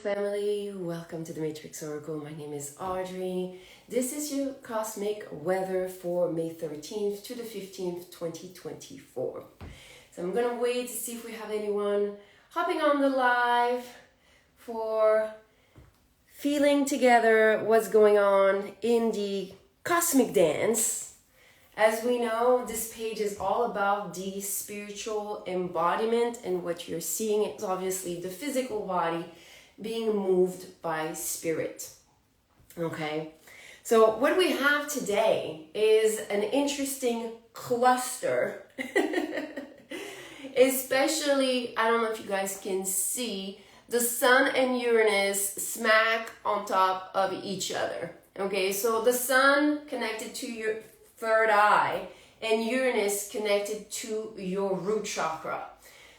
family, welcome to the Matrix Oracle. My name is Audrey. This is your cosmic weather for May 13th to the 15th, 2024. So I'm gonna wait to see if we have anyone hopping on the live for feeling together what's going on in the cosmic dance. As we know, this page is all about the spiritual embodiment, and what you're seeing is obviously the physical body being moved by spirit. Okay, so what we have today is an interesting cluster. Especially, I don't know if you guys can see, the Sun and Uranus smack on top of each other. Okay, so the Sun connected to your third eye and Uranus connected to your root chakra.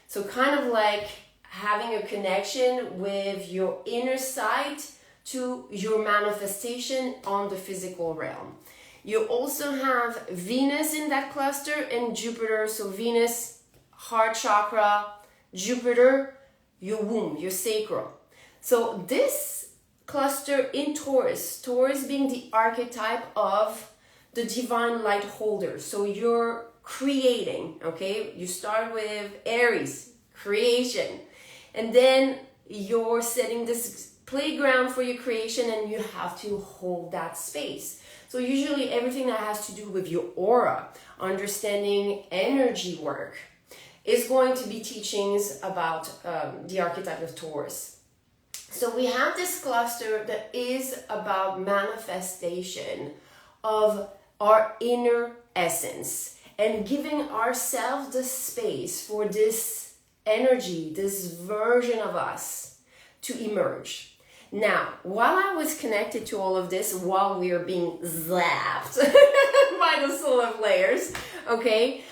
So kind of like having a connection with your inner sight to your manifestation on the physical realm. You also have Venus in that cluster and Jupiter. So Venus, heart chakra, Jupiter, your womb, your sacral. So this cluster in Taurus, Taurus being the archetype of the divine light holder. So you're creating, okay? You start with Aries, creation. And then you're setting this playground for your creation, and you have to hold that space. So usually everything that has to do with your aura, understanding energy work, is going to be teachings about the archetype of Taurus. So we have this cluster that is about manifestation of our inner essence and giving ourselves the space for this energy, this version of us to emerge. Now, while I was connected to all of this, while we are being zapped by the solar flares, okay,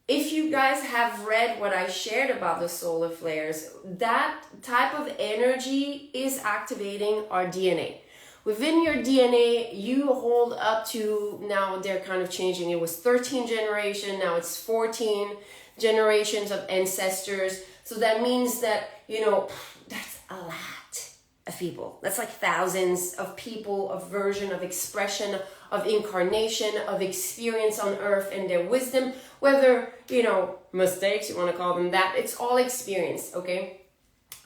if you guys have read what I shared about the solar flares, that type of energy is activating our DNA. Within your DNA, you hold up to, now they're kind of changing, it was 13 generations, now it's 14 generations of ancestors. So that means that, you know, that's a lot of people. That's like thousands of people, of version, of expression, of incarnation, of experience on earth and their wisdom, whether, you know, mistakes, you want to call them that, it's all experience, okay?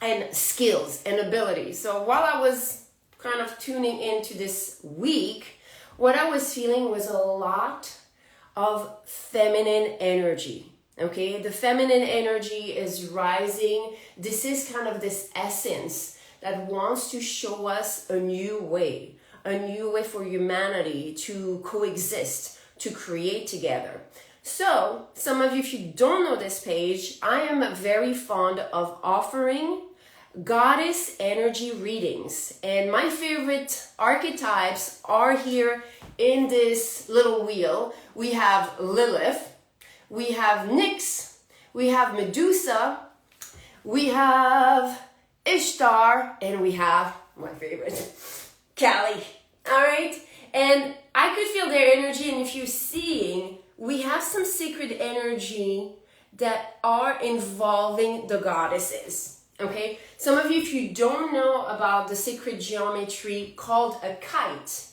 And skills and abilities. So while I was kind of tuning into this week, what I was feeling was a lot of feminine energy. Okay, the feminine energy is rising. This is kind of this essence that wants to show us a new way for humanity to coexist, to create together. So, some of you, if you don't know this page, I am very fond of offering goddess energy readings. And my favorite archetypes are here in this little wheel. We have Lilith, we have Nyx, we have Medusa, we have Ishtar, and we have my favorite, Kali. All right? And I could feel their energy, and if you're seeing, we have some sacred energy that are involving the goddesses. Okay? Some of you, if you don't know about the sacred geometry called a kite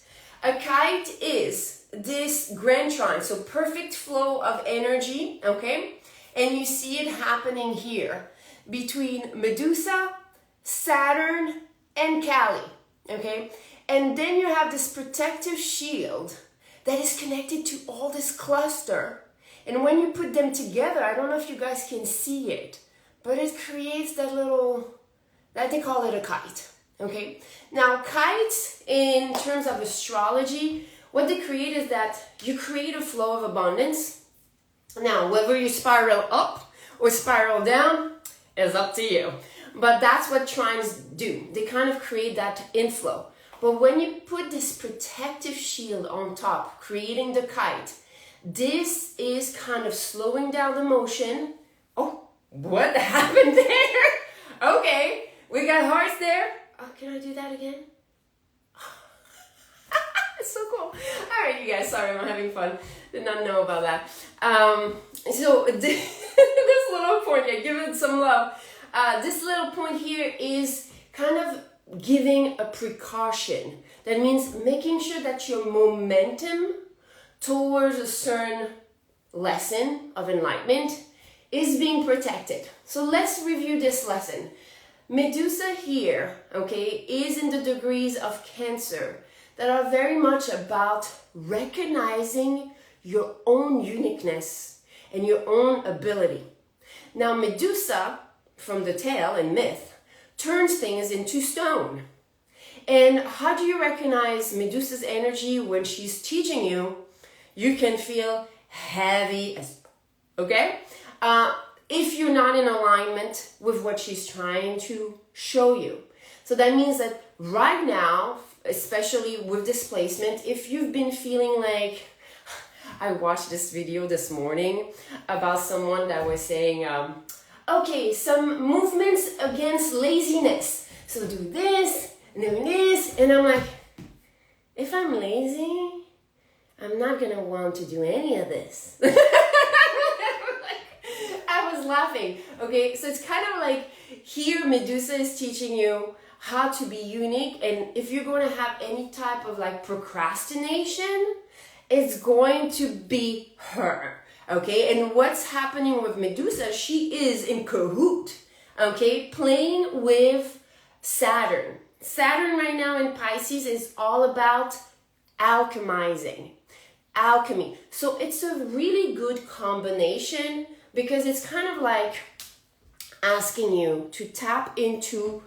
is this grand trine, so perfect flow of energy, okay? And you see it happening here between Medusa, Saturn, and Kali, okay? And then you have this protective shield that is connected to all this cluster. And when you put them together, I don't know if you guys can see it, but it creates that little, that they call it a kite, okay? Now, kites, in terms of astrology, what they create is that you create a flow of abundance. Now, whether you spiral up or spiral down is up to you. But that's what trines do. They kind of create that inflow. But when you put this protective shield on top, creating the kite, this is kind of slowing down the motion. Oh, what happened there? Okay, we got hearts there. Oh, can I do that again? It's so cool. All right, you guys, sorry, I'm having fun. Did not know about that. So this little point, yeah, give it some love. this little point here is kind of giving a precaution. That means making sure that your momentum towards a certain lesson of enlightenment is being protected. So let's review this lesson. Medusa here, okay, is in the degrees of Cancer that are very much about recognizing your own uniqueness and your own ability. Now, Medusa, from the tale and myth, turns things into stone. And how do you recognize Medusa's energy when she's teaching you? You can feel heavy, okay? If you're not in alignment with what she's trying to show you. So that means that right now, especially with displacement, if you've been feeling like, I watched this video this morning about someone that was saying, okay, some movements against laziness. So do this, and do this, and I'm like, if I'm lazy, I'm not gonna want to do any of this. I was laughing, okay? So it's kind of like here Medusa is teaching you how to be unique, and if you're going to have any type of like procrastination, it's going to be her, okay? And what's happening with Medusa, she is in cahoot, okay? Playing with Saturn. Saturn right now in Pisces is all about alchemizing, alchemy. So it's a really good combination because it's kind of like asking you to tap into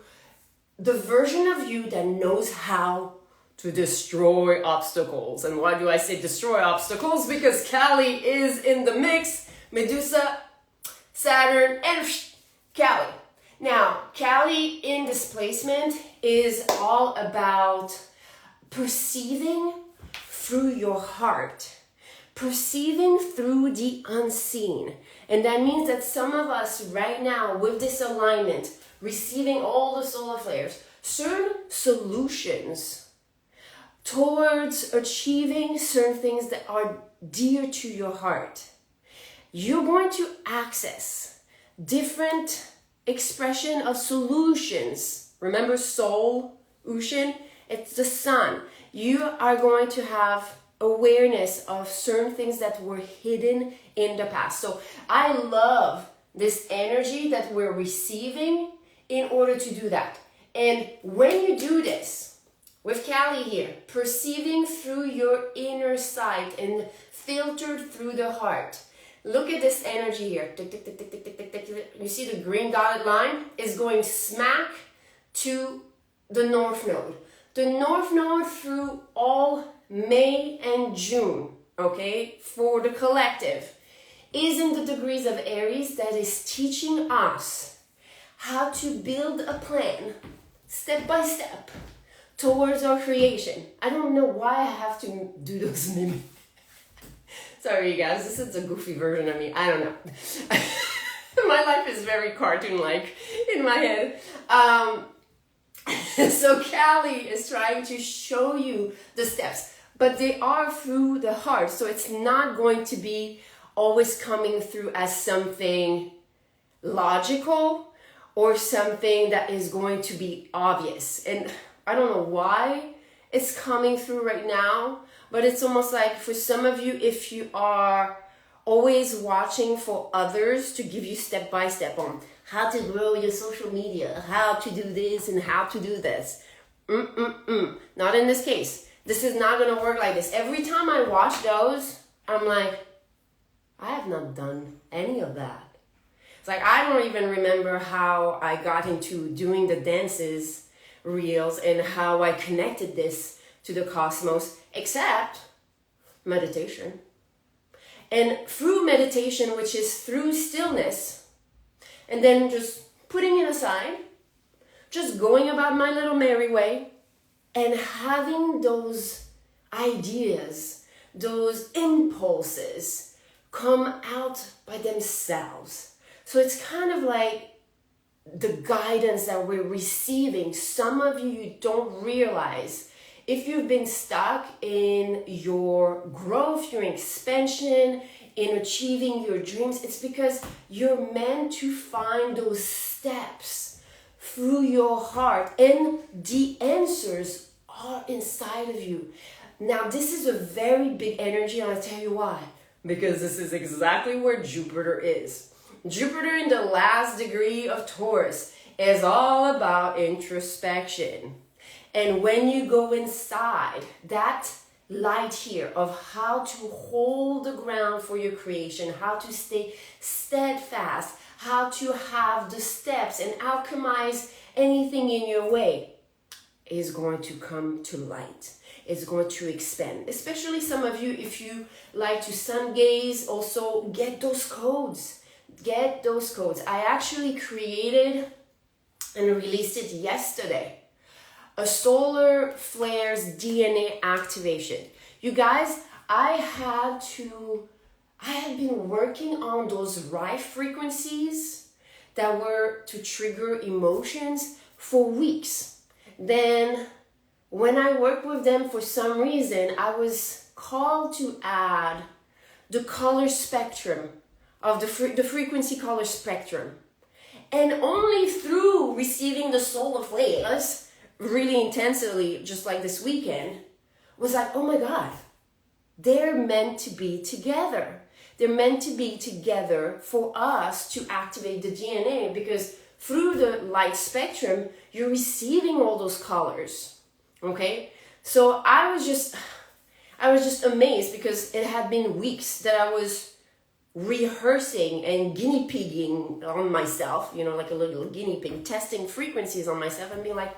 the version of you that knows how to destroy obstacles. And why do I say destroy obstacles? Because Kali is in the mix. Medusa, Saturn, and Kali. Now, Kali in displacement is all about perceiving through your heart, perceiving through the unseen. And that means that some of us right now with this alignment, receiving all the solar flares, certain solutions towards achieving certain things that are dear to your heart. You're going to access different expression of solutions. Remember soul, Ushin? It's the sun. You are going to have awareness of certain things that were hidden in the past. So I love this energy that we're receiving in order to do that. And when you do this, with Kali here, perceiving through your inner sight and filtered through the heart, look at this energy here. You see the green dotted line is going smack to the North Node. The North Node through all May and June, okay, for the collective, is in the degrees of Aries that is teaching us how to build a plan, step by step, towards our creation. I don't know why I have to do those mimics. Sorry, you guys, this is a goofy version of me. I don't know. My life is very cartoon-like in my head. So Kali is trying to show you the steps, but they are through the heart. So it's not going to be always coming through as something logical or something that is going to be obvious. And I don't know why it's coming through right now, but it's almost like for some of you, if you are always watching for others to give you step by step on how to grow your social media, how to do this and how to do this. Not in this case. This is not going to work like this. Every time I watch those, I'm like, I have not done any of that. It's like, I don't even remember how I got into doing the dances reels and how I connected this to the cosmos, except meditation. And through meditation, which is through stillness, and then just putting it aside, just going about my little merry way, and having those ideas, those impulses come out by themselves. So it's kind of like the guidance that we're receiving. Some of you don't realize, if you've been stuck in your growth, your expansion, in achieving your dreams, it's because you're meant to find those steps through your heart, and the answers are inside of you. Now, this is a very big energy, and I'll tell you why. Because this is exactly where Jupiter is. Jupiter in the last degree of Taurus is all about introspection. And when you go inside, that light here of how to hold the ground for your creation, how to stay steadfast, how to have the steps and alchemize anything in your way is going to come to light. It's going to expand. Especially some of you, if you like to sun gaze, also get those codes. Get those codes. I actually created and released it yesterday. A solar flares DNA activation. You guys, I had been working on those Rife frequencies that were to trigger emotions for weeks. Then when I worked with them, for some reason, I was called to add the color spectrum of the frequency color spectrum. And only through receiving the solar flares really intensely, just like this weekend, was like, oh my God, they're meant to be together. They're meant to be together for us to activate the DNA, because through the light spectrum, you're receiving all those colors. Okay, so I was just amazed, because it had been weeks that I was rehearsing and guinea pigging on myself, you know, like a little guinea pig, testing frequencies on myself and being like,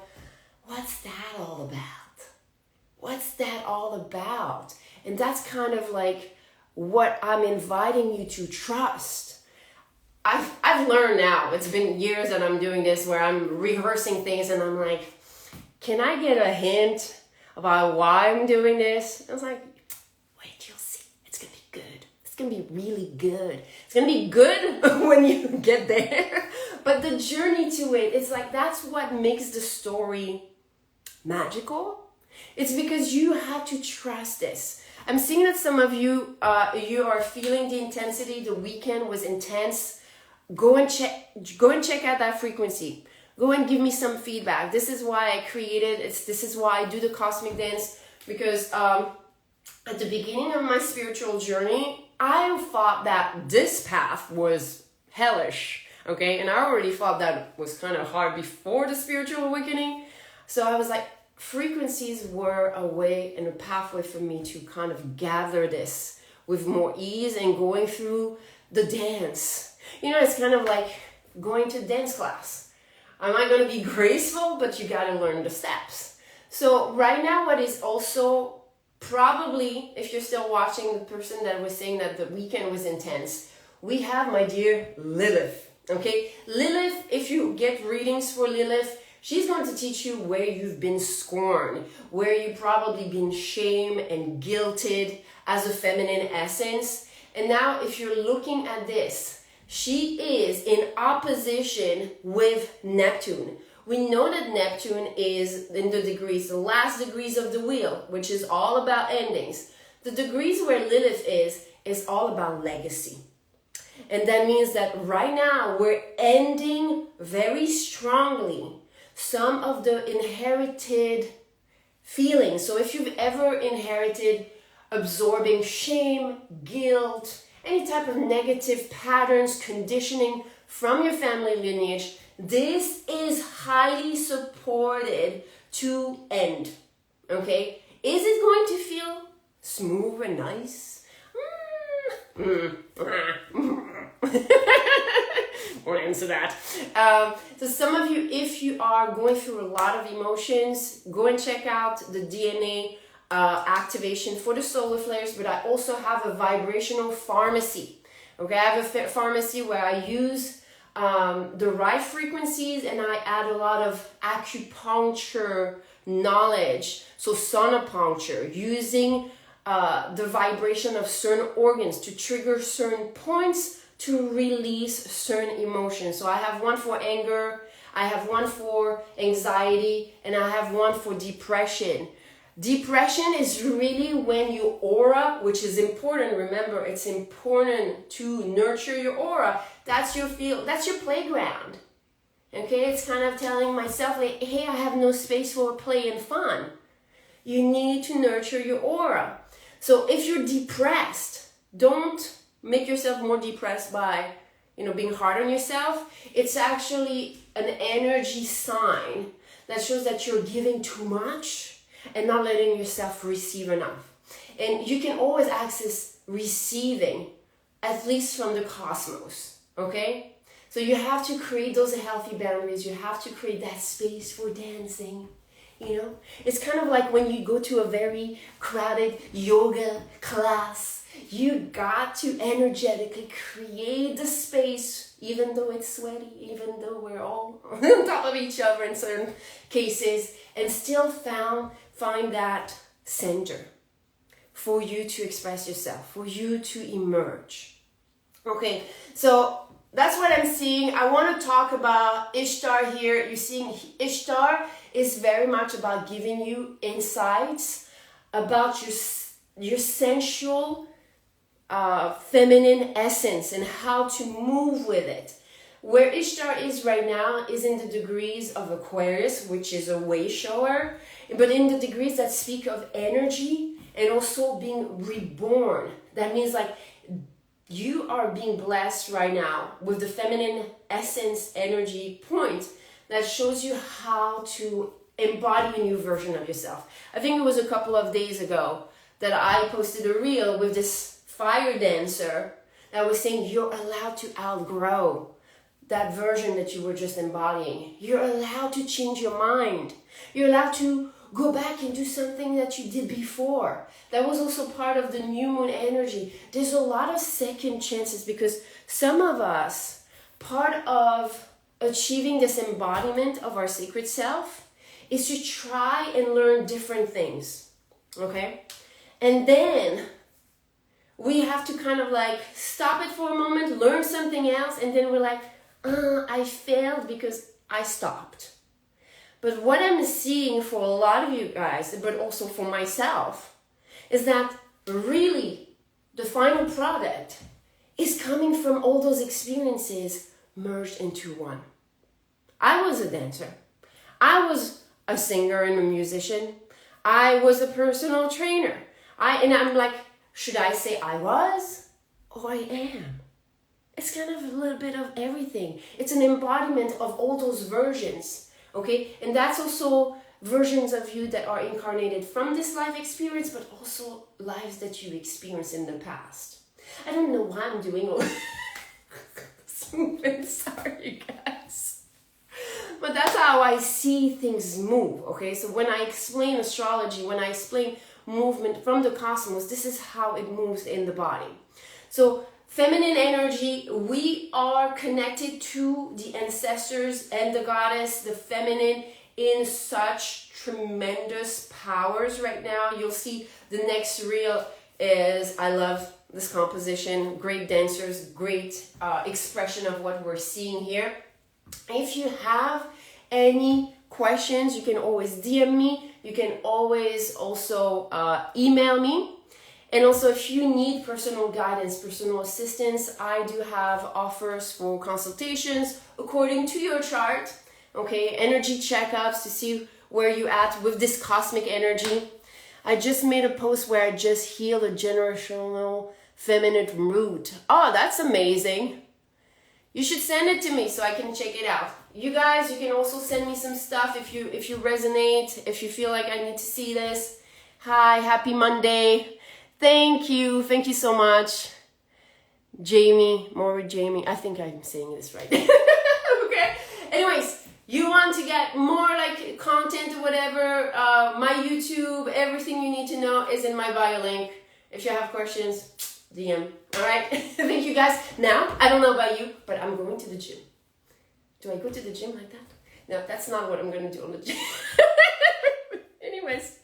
what's that all about? What's that all about? And that's kind of like what I'm inviting you to trust. I've learned now, it's been years that I'm doing this, where I'm rehearsing things and I'm like, can I get a hint about why I'm doing this? I was like, wait, you'll see. It's going to be good. It's going to be really good. It's going to be good when you get there. But the journey to it, it's like, that's what makes the story magical. It's because you have to trust this. I'm seeing that some of you, you are feeling the intensity. The weekend was intense. Go and check out that frequency. Go and give me some feedback. This is why I created it. This is why I do the cosmic dance, because at the beginning of my spiritual journey, I thought that this path was hellish, okay? And I already thought that was kind of hard before the spiritual awakening. So I was like, frequencies were a way and a pathway for me to kind of gather this with more ease and going through the dance. You know, it's kind of like going to dance class. I'm not going to be graceful, but you got to learn the steps. So right now, what is also probably, if you're still watching, the person that was saying that the weekend was intense, we have my dear Lilith, okay? Lilith, if you get readings for Lilith, she's going to teach you where you've been scorned, where you've probably been shamed and guilted as a feminine essence. And now if you're looking at this, she is in opposition with Neptune. We know that Neptune is in the degrees, the last degrees of the wheel, which is all about endings. The degrees where Lilith is all about legacy. And that means that right now we're ending very strongly some of the inherited feelings. So if you've ever inherited absorbing shame, guilt, any type of negative patterns, conditioning from your family lineage, this is highly supported to end, okay? Is it going to feel smooth and nice? Won't answer that. So some of you, if you are going through a lot of emotions, go and check out the DNA activation for the solar flares, but I also have a vibrational pharmacy. Okay, I have a pharmacy where I use the Rife frequencies and I add a lot of acupuncture knowledge. So sonopuncture, using the vibration of certain organs to trigger certain points to release certain emotions. So I have one for anger, I have one for anxiety, and I have one for depression. Depression is really when your aura, which is important, remember, it's important to nurture your aura. That's your field, that's your playground. Okay, it's kind of telling myself, like, hey, I have no space for play and fun. You need to nurture your aura. So if you're depressed, don't make yourself more depressed by, being hard on yourself. It's actually an energy sign that shows that you're giving too much and not letting yourself receive enough. And you can always access receiving, at least from the cosmos, okay? So you have to create those healthy boundaries. You have to create that space for dancing. It's kind of like when you go to a very crowded yoga class, you got to energetically create the space, even though it's sweaty, even though we're all on top of each other in certain cases, and still find that center for you to express yourself, for you to emerge. Okay, so that's what I'm seeing. I want to talk about Ishtar here. You're seeing Ishtar is very much about giving you insights about your sensual feminine essence and how to move with it. Where Ishtar is right now is in the degrees of Aquarius, which is a way shower, but in the degrees that speak of energy and also being reborn. That means like you are being blessed right now with the feminine essence energy point that shows you how to embody a new version of yourself. I think it was a couple of days ago that I posted a reel with this fire dancer that was saying you're allowed to outgrow that version that you were just embodying. You're allowed to change your mind. You're allowed to go back and do something that you did before. That was also part of the new moon energy. There's a lot of second chances because some of us, part of achieving this embodiment of our sacred self is to try and learn different things, okay? And then we have to kind of like stop it for a moment, learn something else, and then we're like, I failed because I stopped. But what I'm seeing for a lot of you guys, but also for myself, is that really the final product is coming from all those experiences merged into one. I was a dancer. I was a singer and a musician. I was a personal trainer. I'm like, should I say I was or I am? It's kind of a little bit of everything. It's an embodiment of all those versions, okay? And that's also versions of you that are incarnated from this life experience, but also lives that you experienced in the past. I don't know why I'm doing all sorry, guys. But that's how I see things move, okay? So when I explain astrology, when I explain movement from the cosmos, this is how it moves in the body. So feminine energy, we are connected to the ancestors and the goddess, the feminine, in such tremendous powers right now. You'll see the next reel is, I love this composition, great dancers, great expression of what we're seeing here. If you have any questions, you can always DM me. You can always also email me. And also, if you need personal guidance, personal assistance, I do have offers for consultations according to your chart, okay? Energy checkups to see where you're at with this cosmic energy. I just made a post where I just healed a generational feminine root. Oh, that's amazing. You should send it to me so I can check it out. You guys, you can also send me some stuff if you resonate, if you feel like I need to see this. Hi, happy Monday. Thank you so much. Jamie, I think I'm saying this right. Okay. Anyways, you want to get more like content or whatever, my YouTube, everything you need to know is in my bio link. If you have questions, DM. All right. Thank you guys. Now, I don't know about you, but I'm going to the gym. Do I go to the gym like that? No, that's not what I'm going to do on the gym. Anyways.